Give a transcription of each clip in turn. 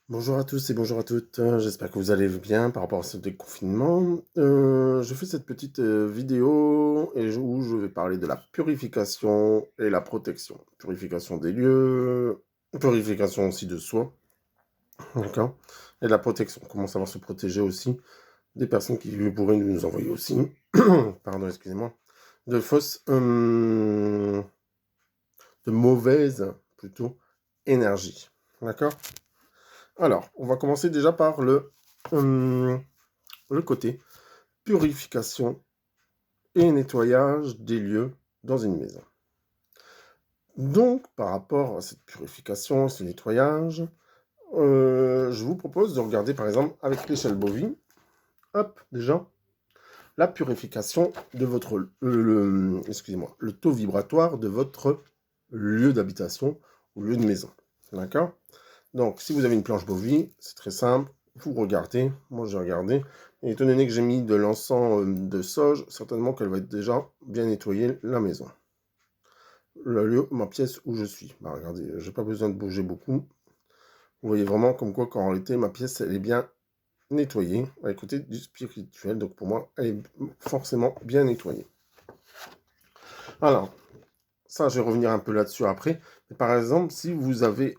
Bonjour à tous et bonjour à toutes, j'espère que vous allez bien par rapport à ce déconfinement. Je fais cette petite vidéo où je vais parler de la purification et la protection. Purification des lieux, purification aussi de soi, d'accord? Et la protection, comment savoir se protéger aussi des personnes qui pourraient nous envoyer aussi, pardon, excusez-moi, de fausses, de mauvaises plutôt énergies, d'accord? Alors, on va commencer déjà par le côté purification et nettoyage des lieux dans une maison. Donc, par rapport à cette purification, ce nettoyage, je vous propose de regarder par exemple avec l'échelle bovine, hop, déjà, la purification de votre, excusez-moi, le taux vibratoire de votre lieu d'habitation ou lieu de maison. D'accord? Donc, si vous avez une planche bovine, c'est très simple. Vous regardez, moi j'ai regardé, et étant donné que j'ai mis de l'encens de sauge, certainement qu'elle va être déjà bien nettoyée, la maison. Le lieu, ma pièce où je suis. Bah, regardez, j'ai pas besoin de bouger beaucoup. Vous voyez vraiment comme quoi, qu'en réalité, ma pièce, elle est bien nettoyée. À côté du spirituel, donc pour moi, elle est forcément bien nettoyée. Alors, ça, je vais revenir un peu là-dessus après. Mais par exemple, si vous avez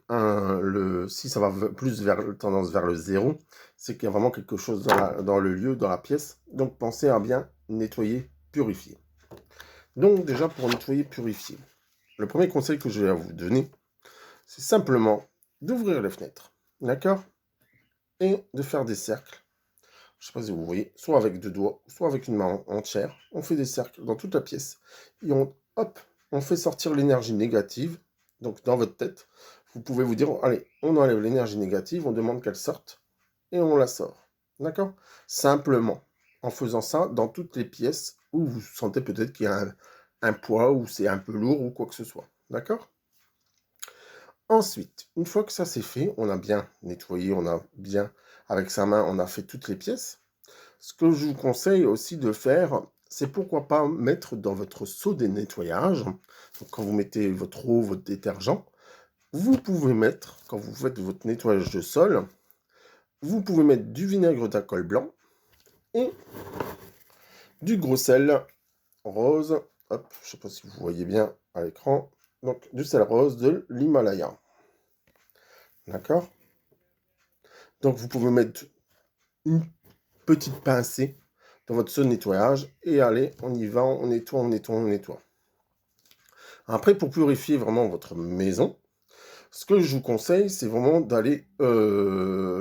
si ça va plus vers tendance vers le zéro, c'est qu'il y a vraiment quelque chose dans le lieu, dans la pièce. Donc, pensez à bien nettoyer, purifier. Donc, déjà, pour nettoyer, purifier, le premier conseil que je vais vous donner, c'est simplement d'ouvrir les fenêtres. D'accord? Et de faire des cercles. Je ne sais pas si vous voyez, soit avec deux doigts, soit avec une main entière. On fait des cercles dans toute la pièce. Et hop, on fait sortir l'énergie négative. Donc dans votre tête, vous pouvez vous dire, allez, on enlève l'énergie négative, on demande qu'elle sorte, et on la sort. D'accord? Simplement, en faisant ça dans toutes les pièces où vous sentez peut-être qu'il y a un poids, ou c'est un peu lourd, ou quoi que ce soit. D'accord? Ensuite, une fois que ça c'est fait, on a bien nettoyé, on a bien, avec sa main, on a fait toutes les pièces. Ce que je vous conseille aussi de faire, c'est pourquoi pas mettre dans votre seau de nettoyage, donc quand vous mettez votre eau, votre détergent, vous pouvez mettre, quand vous faites votre nettoyage de sol, vous pouvez mettre du vinaigre d'alcool blanc et du gros sel rose. Hop, je ne sais pas si vous voyez bien à l'écran. Donc du sel rose de l'Himalaya. D'accord? Donc vous pouvez mettre une petite pincée dans votre seau de nettoyage et allez, on y va, on nettoie, on nettoie, on nettoie. Après, pour purifier vraiment votre maison, ce que je vous conseille, c'est vraiment d'aller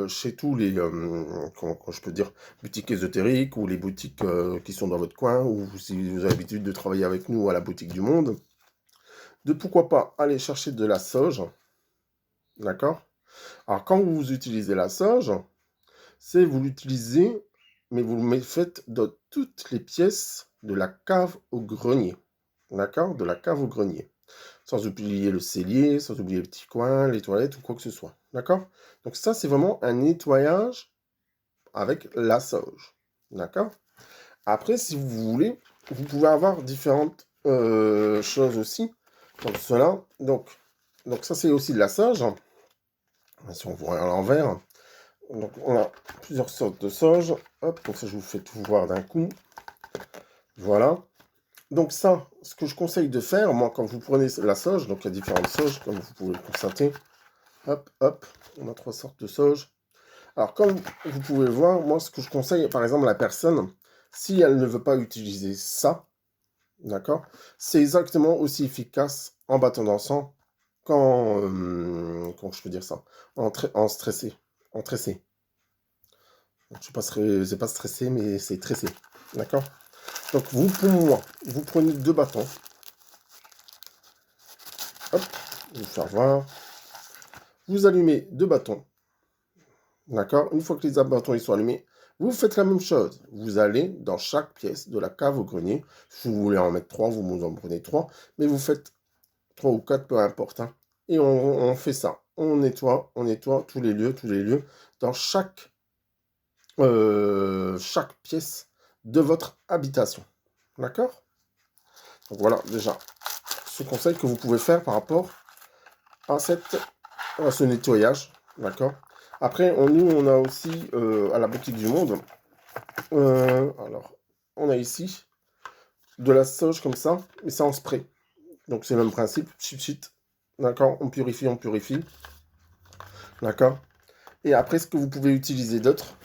chez tous les, comment je peux dire, boutiques ésotériques ou les boutiques qui sont dans votre coin, ou si vous avez l'habitude de travailler avec nous à la boutique du monde, de pourquoi pas aller chercher de la sauge, d'accord? Alors, quand vous utilisez la sauge, c'est vous l'utilisez, mais vous le faites dans toutes les pièces de la cave au grenier, d'accord? De la cave au grenier. Sans oublier le cellier, sans oublier les petits coins, les toilettes ou quoi que ce soit. D'accord? Donc ça, c'est vraiment un nettoyage avec la sauge. D'accord? Après, si vous voulez, vous pouvez avoir différentes choses aussi. Donc cela, donc ça, c'est aussi de la sauge. Si on voit à l'envers. Donc on a plusieurs sortes de sauge. Hop, comme ça, je vous fais tout voir d'un coup. Voilà. Donc ça, ce que je conseille de faire, moi, quand vous prenez la sauge, donc il y a différentes sauges, comme vous pouvez le constater. Hop, hop, on a trois sortes de sauge. Alors, comme vous pouvez le voir, moi, ce que je conseille, par exemple, à la personne, si elle ne veut pas utiliser ça, d'accord, c'est exactement aussi efficace en bâton d'encens comment je peux dire ça, en stressé, en tressé. Je sais pas, c'est pas stressé, mais c'est tressé, d'accord. Donc, vous, pour moi, vous prenez deux bâtons, hop, je vais vous faire voir, vous allumez deux bâtons. D'accord? Une fois que les bâtons ils sont allumés, vous faites la même chose. Vous allez dans chaque pièce de la cave au grenier. Si vous voulez en mettre trois, vous en prenez trois. Mais vous faites trois ou quatre, peu importe, hein. Et on fait ça. On nettoie tous les lieux, dans chaque pièce de votre habitation. D'accord? Donc voilà, déjà, ce conseil que vous pouvez faire par rapport à ce nettoyage. D'accord? Après, nous, on a aussi à la boutique du monde, alors, on a ici de la sauge comme ça, mais c'est en spray. Donc, c'est le même principe, chit. D'accord? On purifie, on purifie. D'accord? Et après, ce que vous pouvez utiliser d'autre,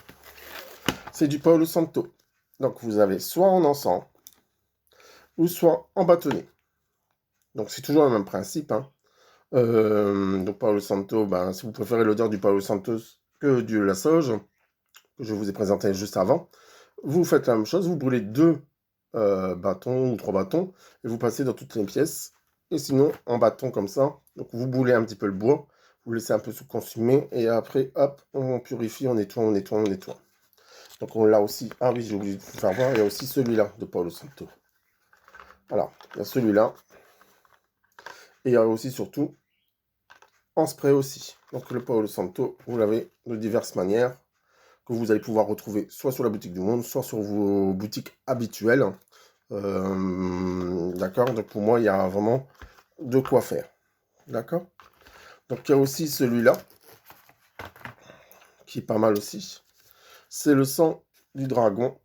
c'est du Palo Santo. Donc, vous avez soit en encens, ou soit en bâtonnet. Donc, c'est toujours le même principe, hein. Donc, Palo Santo, ben, si vous préférez l'odeur du Palo Santo que de la sauge, que je vous ai présenté juste avant, vous faites la même chose, vous brûlez 2 bâtons ou 3 bâtons, et vous passez dans toutes les pièces. Et sinon, en bâton comme ça, donc vous brûlez un petit peu le bois, vous laissez un peu se consumer, et après, hop, on purifie, on nettoie, on nettoie, on nettoie. Donc on l'a aussi, ah oui, j'ai oublié de vous faire voir, il y a aussi celui-là de Palo Santo. Alors, il y a celui-là, et il y a aussi surtout en spray aussi. Donc le Palo Santo, vous l'avez de diverses manières, que vous allez pouvoir retrouver soit sur la boutique du monde, soit sur vos boutiques habituelles. D'accord? Donc pour moi, il y a vraiment de quoi faire. D'accord? Donc il y a aussi celui-là, qui est pas mal aussi. C'est le sang du dragon,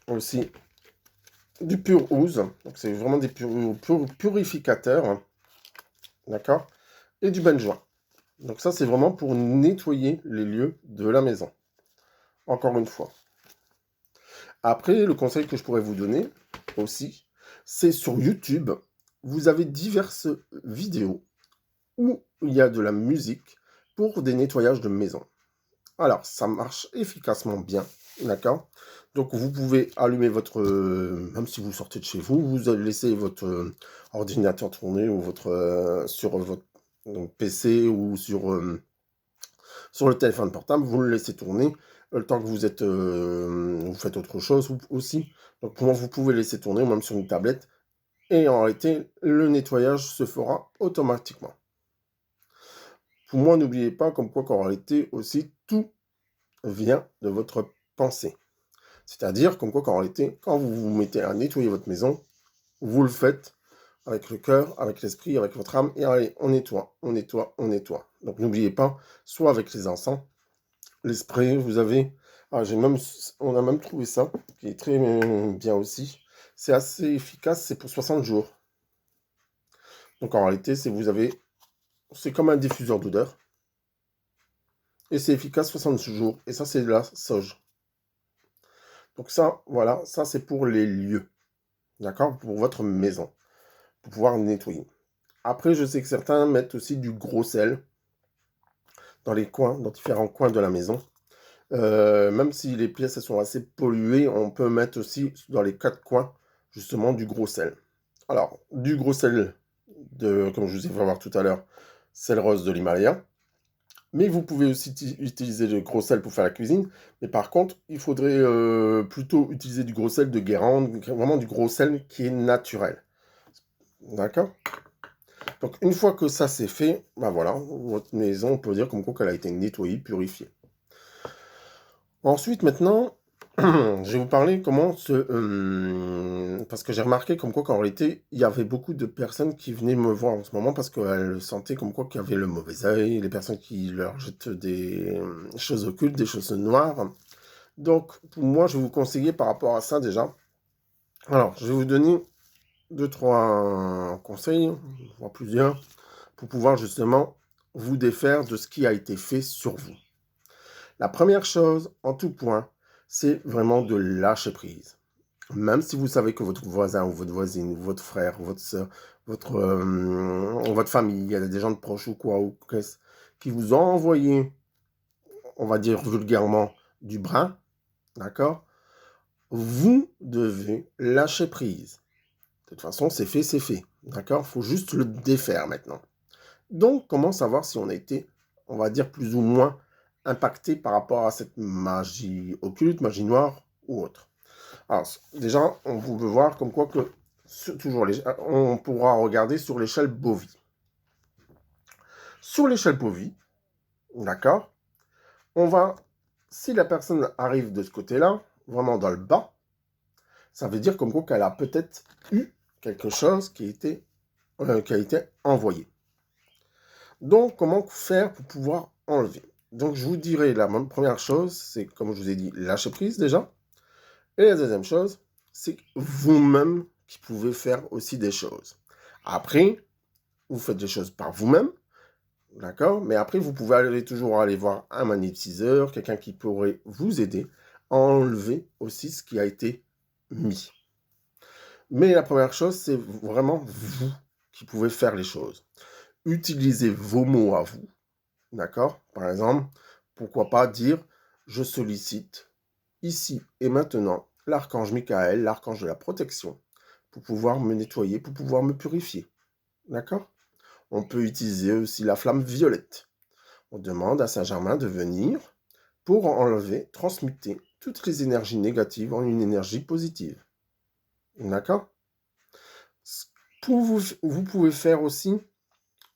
aussi du pur ouze. Donc c'est vraiment des purificateurs. D'accord? Et du benjoin. Donc ça, c'est vraiment pour nettoyer les lieux de la maison. Encore une fois. Après, le conseil que je pourrais vous donner aussi, c'est sur YouTube, vous avez diverses vidéos où il y a de la musique pour des nettoyages de maison. Alors, ça marche efficacement bien, d'accord? Donc, vous pouvez allumer votre... même si vous sortez de chez vous, vous laissez votre ordinateur tourner ou sur votre PC ou sur le téléphone portable, vous le laissez tourner le temps que vous faites autre chose aussi. Donc, pour moi, vous pouvez laisser tourner, ou même sur une tablette. Et en réalité, le nettoyage se fera automatiquement. Pour moi, n'oubliez pas comme quoi qu'en réalité aussi, tout vient de votre pensée. C'est-à-dire comme quoi qu'en réalité, quand vous vous mettez à nettoyer votre maison, vous le faites avec le cœur, avec l'esprit, avec votre âme, et allez, on nettoie, on nettoie, on nettoie. Donc n'oubliez pas, soit avec les encens, les sprays, vous avez... Ah, on a même trouvé ça, qui est très bien aussi. C'est assez efficace, c'est pour 60 jours. Donc en réalité, c'est comme un diffuseur d'odeur. Et c'est efficace 60 jours. Et ça, c'est de la sauge. Donc ça, voilà, ça c'est pour les lieux. D'accord? Pour votre maison. Pour pouvoir nettoyer. Après, je sais que certains mettent aussi du gros sel dans les coins, dans différents coins de la maison. Même si les pièces elles sont assez polluées, on peut mettre aussi dans les 4 coins, justement, du gros sel. Alors, du gros sel, comme je vous ai fait voir tout à l'heure, sel rose de l'Himalaya. Mais vous pouvez aussi utiliser le gros sel pour faire la cuisine. Mais par contre, il faudrait plutôt utiliser du gros sel de Guérande, vraiment du gros sel qui est naturel. D'accord? Donc, une fois que ça c'est fait, ben voilà, votre maison, on peut dire comme quoi qu'elle a été nettoyée, purifiée. Ensuite, maintenant, je vais vous parler comment parce que j'ai remarqué comme quoi qu'en réalité, il y avait beaucoup de personnes qui venaient me voir en ce moment parce qu'elles sentaient comme quoi qu'il y avait le mauvais œil, les personnes qui leur jettent des choses occultes, des choses noires. Donc, pour moi, je vais vous conseiller par rapport à ça déjà. Alors, je vais vous donner 2-3 conseils, voire plusieurs, pour pouvoir justement vous défaire de ce qui a été fait sur vous. La première chose, en tout point, c'est vraiment de lâcher prise. Même si vous savez que votre voisin ou votre voisine, ou votre frère, ou votre soeur, votre famille, il y a des gens de proches ou quoi, ou qui vous ont envoyé, on va dire vulgairement, du brin, d'accord? Vous devez lâcher prise. De toute façon, c'est fait, d'accord? Il faut juste le défaire maintenant. Donc, comment savoir si on a été, on va dire, plus ou moins impacté par rapport à cette magie occulte, magie noire ou autre? Alors, déjà, on peut voir comme quoi que, on pourra regarder sur l'échelle Bovie. Sur l'échelle Bovie, d'accord, si la personne arrive de ce côté-là, vraiment dans le bas, ça veut dire comme quoi qu'elle a peut-être eu quelque chose qui a été envoyé. Donc, comment faire pour pouvoir enlever? Donc, je vous dirais première chose, c'est comme je vous ai dit, lâcher prise déjà. Et la deuxième chose, c'est vous-même qui pouvez faire aussi des choses. Après, vous faites des choses par vous-même, d'accord? Mais après, vous pouvez toujours aller voir un magnétiseur, quelqu'un qui pourrait vous aider à enlever aussi ce qui a été mis. Mais la première chose, c'est vraiment vous qui pouvez faire les choses. Utilisez vos mots à vous, d'accord? Par exemple, pourquoi pas dire je sollicite ici et maintenant l'archange Michael, l'archange de la protection, pour pouvoir me nettoyer, pour pouvoir me purifier. D'accord? On peut utiliser aussi la flamme violette. On demande à Saint-Germain de venir pour enlever, transmuter toutes les énergies négatives en une énergie positive. D'accord? Vous pouvez faire aussi,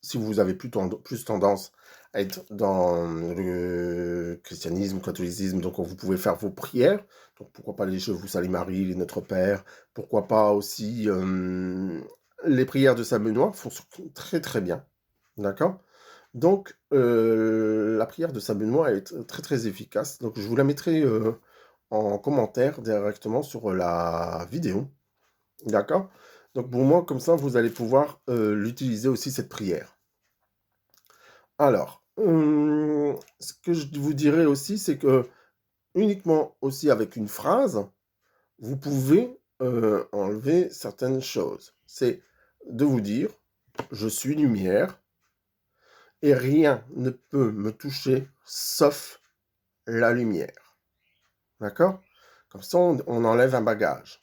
si vous avez plus tendance à être dans le christianisme, catholicisme, donc vous pouvez faire vos prières. Donc pourquoi pas les Je vous salue Marie, les Notre Père, pourquoi pas aussi les prières de Saint Benoît font très très bien. D'accord? Donc la prière de Saint Benoît est très très efficace. Donc je vous la mettrai en commentaire directement sur la vidéo. D'accord? Donc pour moi, comme ça, vous allez pouvoir l'utiliser aussi, cette prière. Alors, ce que je vous dirais aussi, c'est que uniquement aussi avec une phrase, vous pouvez enlever certaines choses. C'est de vous dire, je suis lumière et rien ne peut me toucher sauf la lumière. D'accord? Comme ça, on enlève un bagage.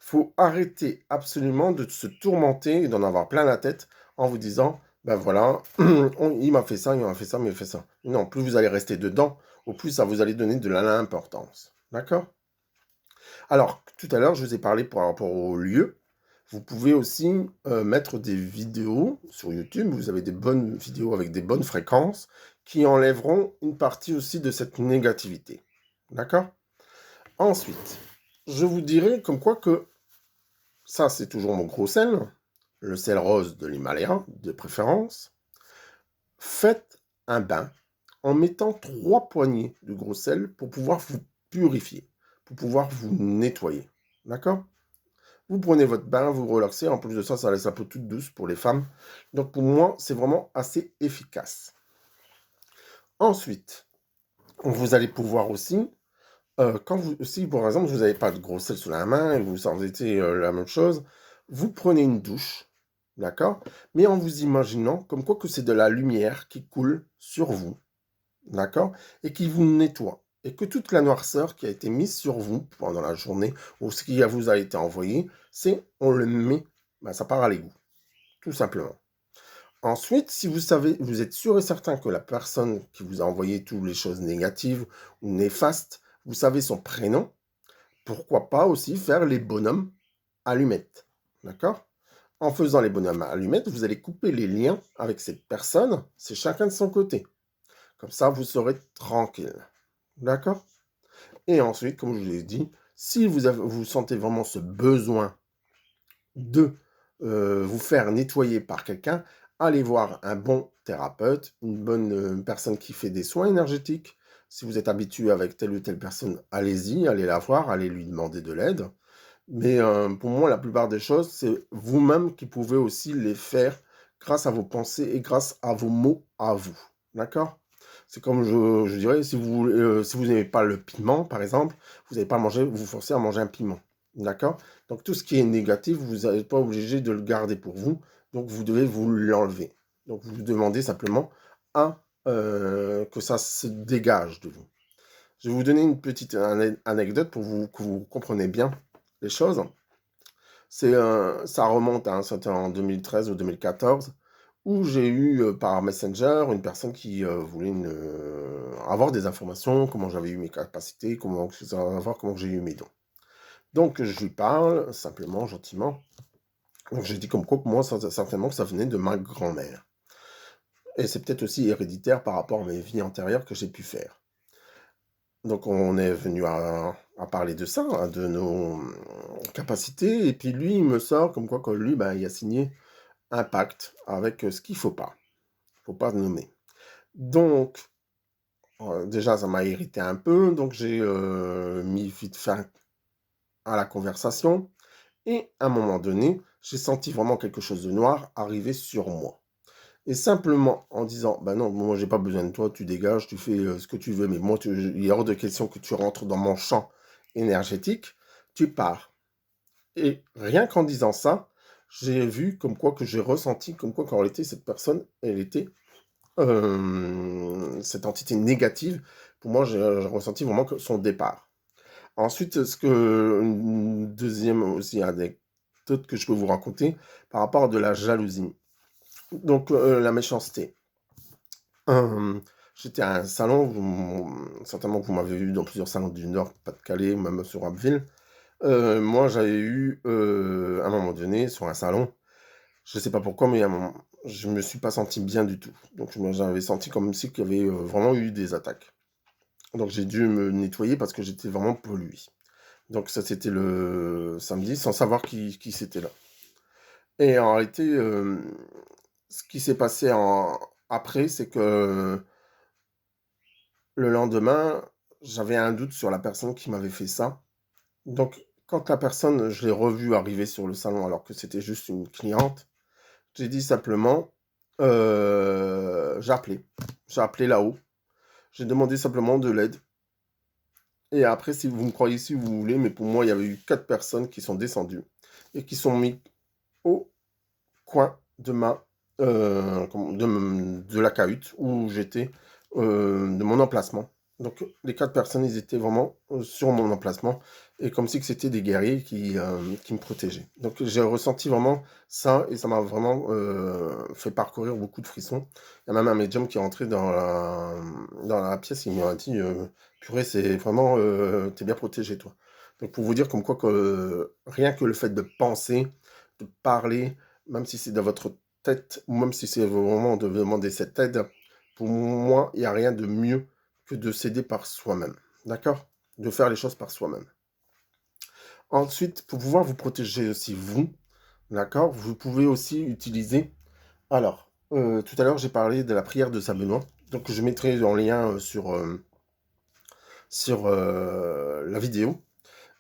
Faut arrêter absolument de se tourmenter et d'en avoir plein la tête en vous disant, ben voilà, il m'a fait ça, il m'a fait ça, il m'a fait ça. Non, plus vous allez rester dedans, au plus ça vous allez donner de l'importance. D'accord? Alors, tout à l'heure, je vous ai parlé par rapport au lieu. Vous pouvez aussi mettre des vidéos sur YouTube. Vous avez des bonnes vidéos avec des bonnes fréquences qui enlèveront une partie aussi de cette négativité. D'accord? Ensuite, je vous dirais comme quoi que ça, c'est toujours mon gros sel, le sel rose de l'Himalaya, de préférence. Faites un bain en mettant 3 poignées de gros sel pour pouvoir vous purifier, pour pouvoir vous nettoyer. D'accord? Vous prenez votre bain, vous relaxez. En plus de ça, ça laisse un peu toute douce pour les femmes. Donc pour moi, c'est vraiment assez efficace. Ensuite, vous allez pouvoir aussi, si par exemple vous n'avez pas de gros sel sous la main et vous sentez la même chose, vous prenez une douche, d'accord? Mais en vous imaginant comme quoi que c'est de la lumière qui coule sur vous, d'accord? Et qui vous nettoie. Et que toute la noirceur qui a été mise sur vous pendant la journée, ou ce qui vous a été envoyé, on le met, ça part à l'égout, tout simplement. Ensuite, si vous savez, vous êtes sûr et certain que la personne qui vous a envoyé toutes les choses négatives ou néfastes, vous savez son prénom, pourquoi pas aussi faire les bonhommes allumettes, d'accord? En faisant les bonhommes allumettes, vous allez couper les liens avec cette personne, c'est chacun de son côté. Comme ça, vous serez tranquille, d'accord? Et ensuite, comme je vous l'ai dit, si vous sentez vraiment ce besoin de vous faire nettoyer par quelqu'un, allez voir un bon thérapeute, une bonne personne qui fait des soins énergétiques. Si vous êtes habitué avec telle ou telle personne, allez-y, allez la voir, allez lui demander de l'aide. Mais pour moi, la plupart des choses, c'est vous-même qui pouvez aussi les faire grâce à vos pensées et grâce à vos mots à vous. D'accord? C'est comme je dirais, si vous n'aimez pas le piment, par exemple, vous n'allez pas manger, vous forcer à manger un piment. D'accord? Donc tout ce qui est négatif, vous n'êtes pas obligé de le garder pour vous. Donc vous devez vous l'enlever. Donc vous demandez simplement que ça se dégage de vous. Je vais vous donner une petite anecdote pour que vous compreniez bien les choses. Ça remonte à c'était en 2013 ou 2014, où j'ai eu par Messenger une personne qui voulait avoir des informations, comment j'avais eu mes capacités, savoir comment j'ai eu mes dons. Donc je lui parle simplement, gentiment. Donc j'ai dit comme quoi, moi, certainement que ça venait de ma grand-mère. Et c'est peut-être aussi héréditaire par rapport à mes vies antérieures que j'ai pu faire. Donc on est venu à parler de ça, hein, de nos capacités, et puis lui, il me sort comme quoi que lui, il a signé un pacte avec ce qu'il faut pas nommer. Donc, Déjà, ça m'a irrité un peu, donc j'ai mis vite fin à la conversation. Et à un moment donné, j'ai senti vraiment quelque chose de noir arriver sur moi. Et simplement en disant, bah non, moi j'ai pas besoin de toi, tu dégages, tu fais ce que tu veux, mais moi, il est hors de question que tu rentres dans mon champ énergétique, tu pars. Et rien qu'en disant ça, j'ai vu comme quoi que j'ai ressenti, comme quoi qu'en réalité, cette personne, elle était, cette entité négative, pour moi, j'ai ressenti vraiment que son départ. Ensuite, une deuxième aussi anecdote que je peux vous raconter par rapport à de la jalousie. Donc, la méchanceté. Euh, J'étais à un salon, certainement que vous m'avez vu dans plusieurs salons du Nord, Pas-de-Calais, même sur Abbeville. Moi, j'avais eu, à un moment donné, sur un salon, je ne sais pas pourquoi, mais à un moment, je me suis pas senti bien du tout. Donc, j'avais senti comme si qu'il y avait vraiment eu des attaques. Donc, j'ai dû me nettoyer parce que j'étais vraiment pollué. Donc, ça, c'était le samedi, sans savoir qui c'était là. Et en réalité, ce qui s'est passé après, c'est que le lendemain, j'avais un doute sur la personne qui m'avait fait ça. Donc, quand la personne, je l'ai revue arriver sur le salon alors que c'était juste une cliente, j'ai dit simplement, j'ai appelé. J'ai appelé là-haut. J'ai demandé simplement de l'aide. Et après, si vous me croyez, si vous voulez, mais pour moi, il y avait eu 4 personnes qui sont descendues et qui sont mis au coin de de la cahute où j'étais, de mon emplacement. Donc les 4 personnes, ils étaient vraiment sur mon emplacement et comme si que c'était des guerriers qui me protégeaient. Donc j'ai ressenti vraiment ça et ça m'a vraiment fait parcourir beaucoup de frissons. Il y a même un médium qui est rentré dans la pièce, il m'a dit purée, c'est vraiment, t'es bien protégé toi. Donc pour vous dire comme quoi que rien que le fait de penser, de parler, même si c'est dans votre tête, ou même si c'est au moment de demander cette aide, pour moi, il n'y a rien de mieux que de s'aider par soi-même. D'accord? De faire les choses par soi-même. Ensuite, pour pouvoir vous protéger aussi vous, d'accord? Vous pouvez aussi utiliser. Alors, tout à l'heure, j'ai parlé de la prière de Saint Benoît. Donc, je mettrai en lien sur la vidéo.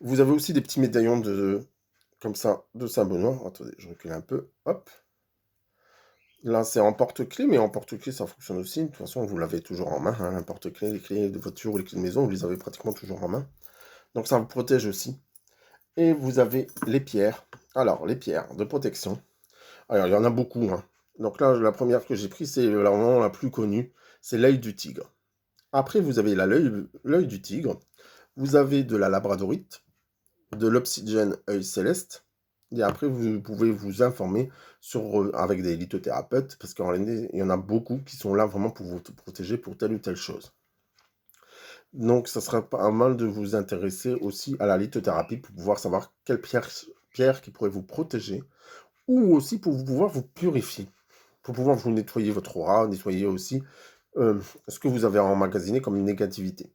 Vous avez aussi des petits médaillons comme ça de Saint Benoît. Attendez, je recule un peu. Hop. Là, c'est en porte-clés, mais en porte-clés, ça fonctionne aussi. De toute façon, vous l'avez toujours en main, hein, un porte-clés, les clés de voiture ou les clés de maison, vous les avez pratiquement toujours en main. Donc, ça vous protège aussi. Et vous avez les pierres. Alors, les pierres de protection. Alors, il y en a beaucoup, hein. Donc là, la première que j'ai prise, c'est vraiment la plus connue. C'est l'œil du tigre. Après, vous avez l'œil du tigre. Vous avez de la labradorite, de l'obsidienne œil céleste. Et après, vous pouvez vous informer avec des lithothérapeutes, parce qu'en réalité, il y en a beaucoup qui sont là vraiment pour vous protéger pour telle ou telle chose. Donc, ça serait pas mal de vous intéresser aussi à la lithothérapie pour pouvoir savoir quelle pierre qui pourrait vous protéger, ou aussi pour pouvoir vous purifier, pour pouvoir vous nettoyer votre aura, nettoyer aussi ce que vous avez emmagasiné comme une négativité.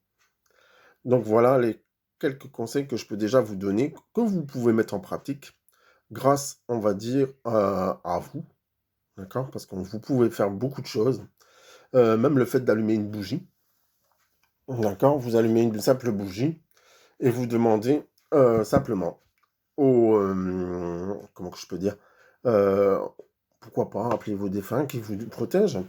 Donc, voilà les quelques conseils que je peux déjà vous donner, que vous pouvez mettre en pratique grâce, on va dire, à vous, d'accord? Parce que vous pouvez faire beaucoup de choses, même le fait d'allumer une bougie, d'accord? Vous allumez une simple bougie et vous demandez simplement comment que je peux dire? Heu, Pourquoi pas appeler vos défunts qui vous protègent.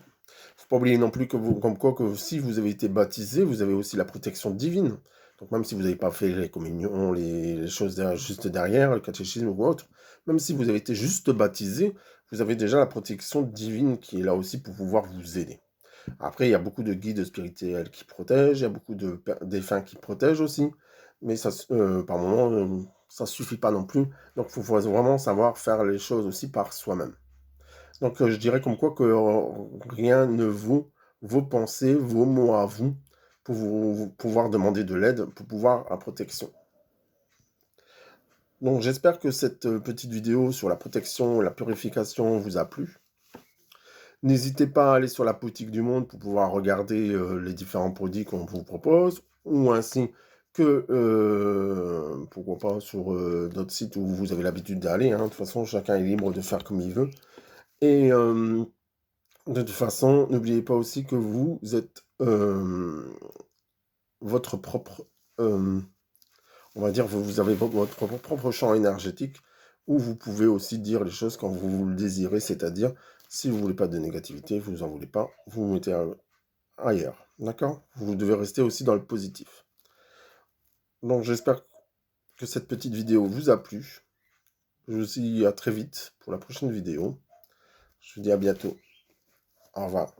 Faut pas oublier non plus comme quoi que si vous avez été baptisé, vous avez aussi la protection divine. Donc même si vous n'avez pas fait les communions, les choses juste derrière, le catéchisme ou autre, même si vous avez été juste baptisé, vous avez déjà la protection divine qui est là aussi pour pouvoir vous aider. Après, il y a beaucoup de guides spirituels qui protègent, il y a beaucoup de défunts qui protègent aussi, mais ça, par moment, ça suffit pas non plus. Donc, il faut vraiment savoir faire les choses aussi par soi-même. Donc, je dirais comme quoi que rien ne vaut vos pensées, vos mots à vous, pour vous pouvoir demander de l'aide, pour pouvoir la protection. Donc, j'espère que cette petite vidéo sur la protection, la purification vous a plu. N'hésitez pas à aller sur la boutique du Monde pour pouvoir regarder les différents produits qu'on vous propose, ou ainsi que, pourquoi pas, sur d'autres sites où vous avez l'habitude d'aller, hein. De toute façon, chacun est libre de faire comme il veut. Et De toute façon, n'oubliez pas aussi que vous êtes votre propre, on va dire, vous avez votre propre champ énergétique où vous pouvez aussi dire les choses quand vous le désirez, c'est-à-dire, si vous voulez pas de négativité, vous en voulez pas, vous vous mettez ailleurs, d'accord? Vous devez rester aussi dans le positif. Donc j'espère que cette petite vidéo vous a plu. Je vous dis à très vite pour la prochaine vidéo. Je vous dis à bientôt. Au revoir.